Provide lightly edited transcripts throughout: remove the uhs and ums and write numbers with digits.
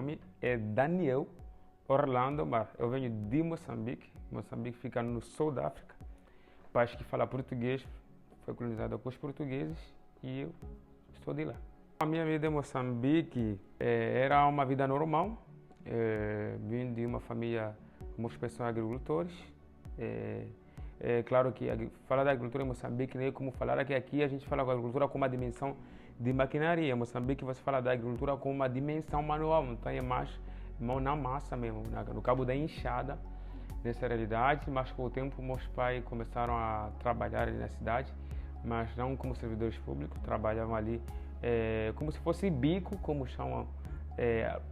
nome é Daniel Orlando, mas eu venho de Moçambique. Moçambique fica no sul da África. O país que fala português foi colonizado por portugueses e eu estou de lá. A minha vida em Moçambique era uma vida normal. Vim de uma família, muitas pessoas agricultores. É claro que falar da agricultura em Moçambique não é como falar que aqui a gente fala da agricultura com uma dimensão de maquinaria. Em Moçambique você fala da agricultura com uma dimensão manual, então é mais mão na massa mesmo, no cabo da enxada, nessa realidade. Mas com o tempo meus pais começaram a trabalhar ali na cidade, mas não como servidores públicos, trabalhavam ali como se fosse bico, como chamam,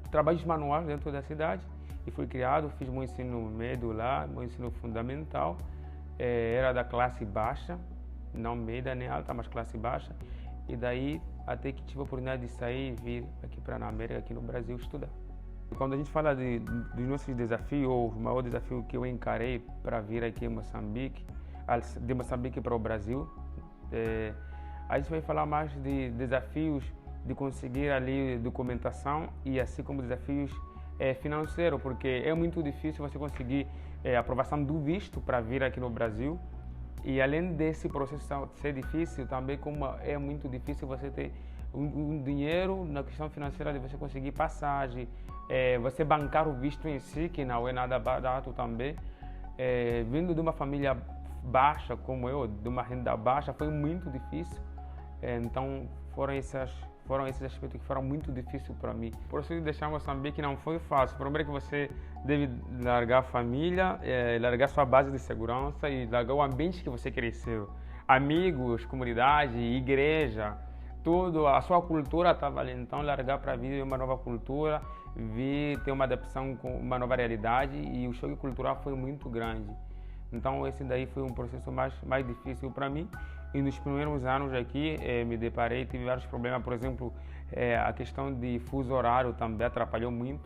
trabalhos manuais dentro da cidade. E fui criado, fiz meu ensino médio lá, meu ensino fundamental. Era da classe baixa, não média nem alta, mas classe baixa. E daí até que tive a oportunidade de sair e vir aqui para a América, aqui no Brasil, estudar. Quando a gente fala dos nossos desafios, ou o maior desafio que eu encarei para vir aqui em Moçambique, de Moçambique para o Brasil, a gente vai falar mais de desafios de conseguir ali documentação e assim como desafios financeiros, porque é muito difícil você conseguir a aprovação do visto para vir aqui no Brasil. E além desse processo ser difícil, também como é muito difícil você ter um dinheiro na questão financeira de você conseguir passagem, você bancar o visto em si, que não é nada barato também. Vindo de uma família baixa como eu, de uma renda baixa, foi muito difícil. Então foram esses aspectos que foram muito difíceis para mim. Por isso deixar Moçambique não foi fácil. Primeiro que você deve largar a família, largar sua base de segurança e largar o ambiente que você cresceu. Amigos, comunidade, igreja, tudo, a sua cultura estava ali. Então largar para vir uma nova cultura, vir ter uma adaptação com uma nova realidade, e o choque cultural foi muito grande. Então esse daí foi um processo mais difícil para mim. E nos primeiros anos aqui me deparei, tive vários problemas, por exemplo, a questão de fuso horário também atrapalhou muito.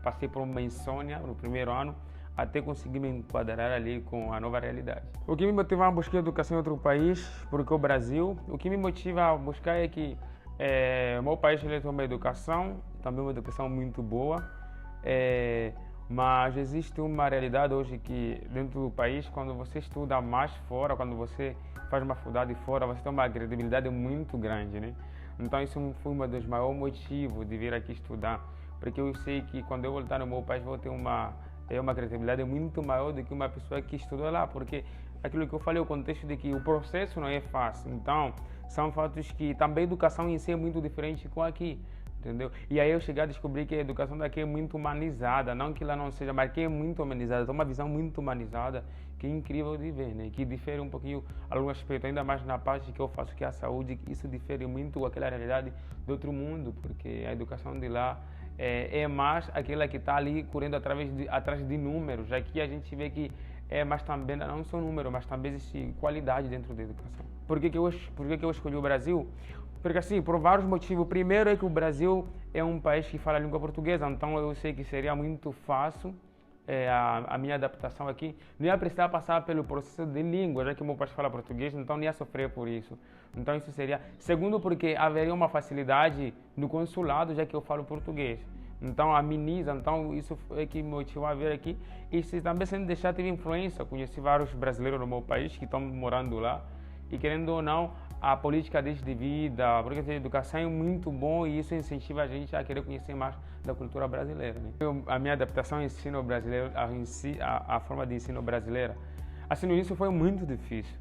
Passei por uma insônia no primeiro ano, até conseguir me enquadrar ali com a nova realidade. O que me motiva a buscar educação em outro país, porque o Brasil, o que me motiva a buscar é que o meu país ele tem uma educação, também uma educação muito boa, mas existe uma realidade hoje que dentro do país, quando você estuda mais fora, quando você faz uma faculdade fora, você tem uma credibilidade muito grande, né? Então isso foi um dos maiores motivos de vir aqui estudar, porque eu sei que quando eu voltar no meu país vou ter uma credibilidade muito maior do que uma pessoa que estudou lá, porque aquilo que eu falei, o contexto de que o processo não é fácil. Então são fatos que também a educação em si é muito diferente com aqui. Entendeu? E aí eu cheguei a descobrir que a educação daqui é muito humanizada, não que ela não seja, mas que é muito humanizada, tem uma visão muito humanizada que é incrível de ver, né? Que difere um pouquinho algum aspecto, ainda mais na parte que eu faço, que é a saúde, isso difere muito com aquela realidade do outro mundo, porque a educação de lá é mais aquela que está ali correndo atrás de números. Aqui a gente vê que mas também não só número, mas também existe qualidade dentro da educação. Por que eu escolhi o Brasil? Porque assim, por vários motivos. Primeiro é que o Brasil é um país que fala a língua portuguesa, então eu sei que seria muito fácil a minha adaptação aqui. Não ia precisar passar pelo processo de língua, já que o meu pai fala português, então não ia sofrer por isso. Então isso seria... Segundo, porque haveria uma facilidade no consulado, já que eu falo português. Então ameniza, então isso é que me motivou a vir aqui. E se também sem deixar tive influência, conheci vários brasileiros no meu país que estão morando lá. E querendo ou não, a política deles de vida, porque a educação é muito bom e isso incentiva a gente a querer conhecer mais da cultura brasileira, né? A minha adaptação ao ensino brasileiro, a forma de ensino brasileira, assim no início foi muito difícil,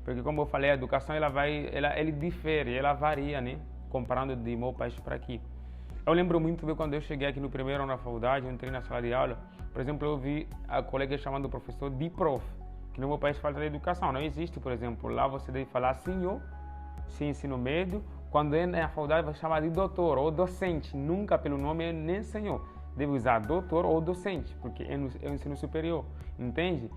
porque como eu falei, a educação ele difere, ela varia, né? Comparando de meu país para aqui. Eu lembro muito bem quando eu cheguei aqui no primeiro ano na faculdade, eu entrei na sala de aula, por exemplo, eu vi a colega chamando o professor de prof. Que no meu país falta de educação, não existe, por exemplo, lá você deve falar senhor, se ensino médio, quando é na faculdade vai chamar de doutor ou docente, nunca pelo nome nem senhor, deve usar doutor ou docente, porque é o ensino superior, entende?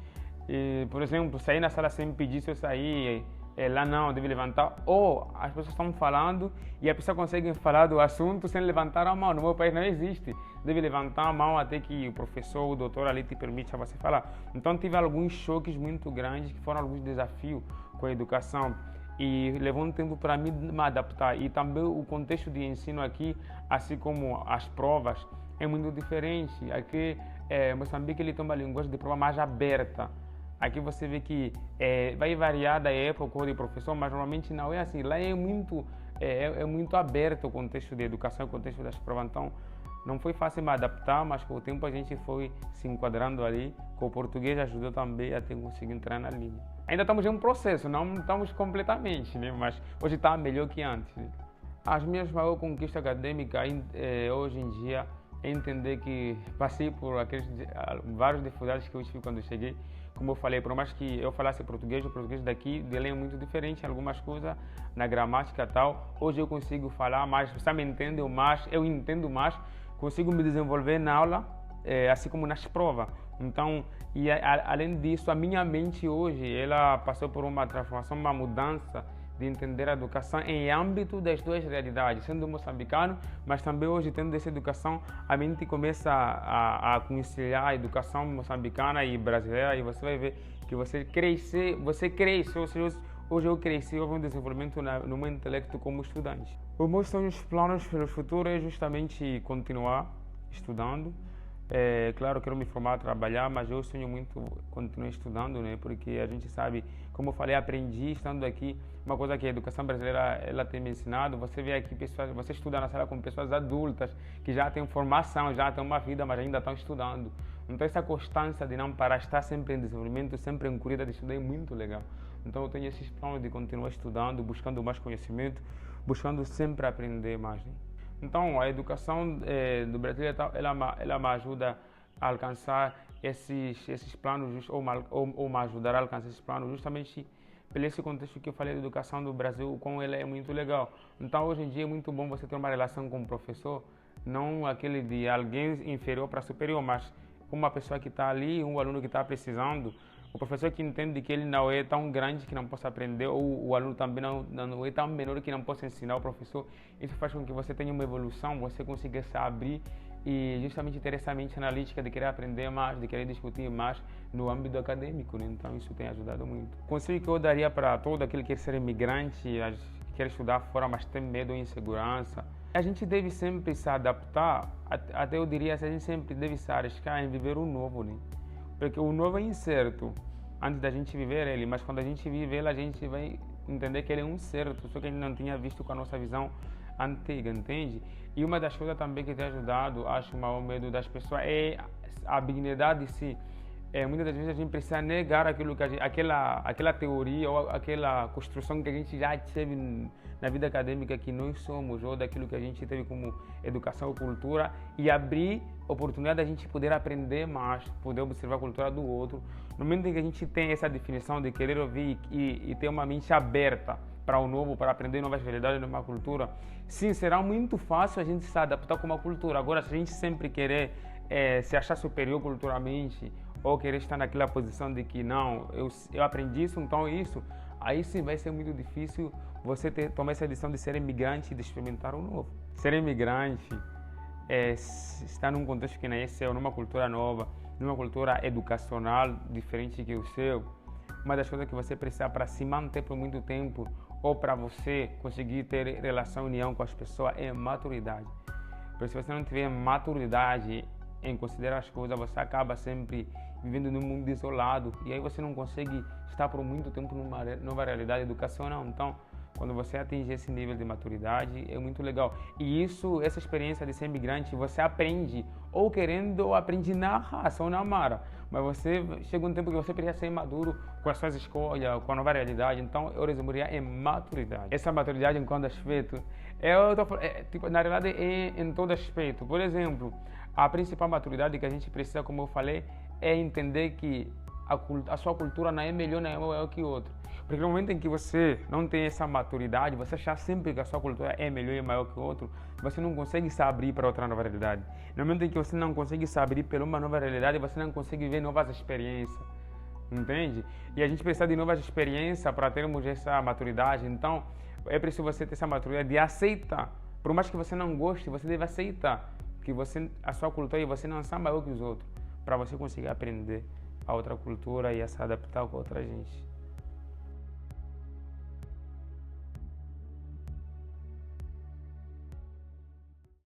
E, por exemplo, sair na sala sem pedir se eu sair, lá não, deve levantar, ou as pessoas estão falando e a pessoa consegue falar do assunto sem levantar a mão. No meu país não existe, deve levantar a mão até que o professor ou o doutor ali te permita você falar. Então tive alguns choques muito grandes, que foram alguns desafios com a educação e levou um tempo para mim me adaptar. E também o contexto de ensino aqui, assim como as provas, é muito diferente. Aqui, Moçambique, ele tem uma linguagem de prova mais aberta. Aqui você vê que vai variar da época ou de professor, mas normalmente não é assim. Lá é muito aberto o contexto de educação, o contexto das provas. Então, não foi fácil me adaptar, mas com o tempo a gente foi se enquadrando ali. Com o português ajudou também até conseguir entrar na língua. Ainda estamos em um processo, não estamos completamente, né? Mas hoje está melhor que antes. Né? As minhas maiores conquistas acadêmicas hoje em dia é entender que passei por várias dificuldades que eu tive quando eu cheguei. Como eu falei, por mais que eu falasse português, o português daqui dele é muito diferente em algumas coisas, na gramática e tal. Hoje eu consigo falar mais, você me entende mais, eu entendo mais, consigo me desenvolver na aula, assim como nas provas. Então, além disso, a minha mente hoje, ela passou por uma transformação, uma mudança de entender a educação em âmbito das duas realidades, sendo moçambicano, mas também hoje tendo essa educação, a mente começa a conciliar a educação moçambicana e brasileira, e você vai ver que você cresce, ou seja, hoje eu cresci, houve um desenvolvimento no meu intelecto como estudante. Os meus sonhos, planos pelo futuro é justamente continuar estudando. Claro, quero me formar, trabalhar, mas eu sonho muito continuar estudando, né? Porque a gente sabe, como eu falei, aprendi estando aqui. Uma coisa que a educação brasileira ela tem me ensinado, você vê aqui pessoas, você estuda na sala com pessoas adultas que já têm formação, já têm uma vida, mas ainda estão estudando. Então essa constância de não parar, estar sempre em desenvolvimento, sempre em corrida de estudar é muito legal. Então eu tenho esses planos de continuar estudando, buscando mais conhecimento, buscando sempre aprender mais, né? Então, a educação do Brasil, ela me ajuda a alcançar esses planos, ou me ajudar a alcançar esses planos, justamente pelo esse contexto que eu falei da educação do Brasil, como ela é muito legal. Então, hoje em dia é muito bom você ter uma relação com o professor, não aquele de alguém inferior para superior, mas uma pessoa que está ali, um aluno que está precisando, o professor que entende que ele não é tão grande que não possa aprender, ou o aluno também não é tão menor que não possa ensinar o professor. Isso faz com que você tenha uma evolução, você consiga se abrir e justamente ter essa mente analítica de querer aprender mais, de querer discutir mais no âmbito acadêmico, né? Então isso tem ajudado muito. O conselho que eu daria para todo aquele que quer ser imigrante, que quer estudar fora, mas tem medo ou insegurança, a gente deve sempre se adaptar, até eu diria, a gente sempre deve se arriscar em viver o novo, né? Porque o novo é incerto antes da gente viver ele, mas quando a gente vive ele, a gente vai entender que ele é um certo, só que a gente não tinha visto com a nossa visão antiga, entende? E uma das coisas também que tem ajudado, acho, o maior medo das pessoas é a dignidade de si. Muitas das vezes a gente precisa negar aquilo que aquela teoria ou aquela construção que a gente já teve na vida acadêmica que nós somos, ou daquilo que a gente teve como educação ou cultura, e abrir oportunidade da gente poder aprender mais, poder observar a cultura do outro. No momento em que a gente tem essa definição de querer ouvir e ter uma mente aberta para o novo, para aprender novas realidades, nova cultura, sim, será muito fácil a gente se adaptar com uma cultura. Agora, se a gente sempre querer se achar superior culturalmente, ou querer estar naquela posição de que não, eu aprendi isso, então isso, aí sim vai ser muito difícil você tomar essa decisão de ser imigrante e de experimentar o novo. Ser imigrante estar num contexto que não é seu, numa cultura nova, numa cultura educacional diferente que o seu, uma das coisas que você precisa para se manter por muito tempo ou para você conseguir ter relação e união com as pessoas é maturidade. Porque se você não tiver maturidade em considerar as coisas, você acaba sempre vivendo num mundo isolado e aí você não consegue estar por muito tempo numa nova realidade educacional. Então, quando você atinge esse nível de maturidade, é muito legal. E essa experiência de ser imigrante, você aprende, ou querendo, ou aprende na raça, ou na mara. Mas você chega um tempo que você precisa ser maduro com as suas escolhas, com a nova realidade. Então, eu resumiria em maturidade. Essa maturidade em qual aspecto? Na realidade, é em todo aspecto. Por exemplo, a principal maturidade que a gente precisa, como eu falei, é entender que a sua cultura não é melhor, não é maior que outra. Porque no momento em que você não tem essa maturidade, você achar sempre que a sua cultura é melhor e maior que o outro, você não consegue se abrir para outra nova realidade. No momento em que você não consegue se abrir para uma nova realidade, você não consegue ver novas experiências, entende? E a gente precisa de novas experiências para termos essa maturidade. Então, é preciso você ter essa maturidade de aceitar. Por mais que você não goste, você deve aceitar que a sua cultura e você não são maior que os outros, para você conseguir aprender a outra cultura e a se adaptar com outra gente.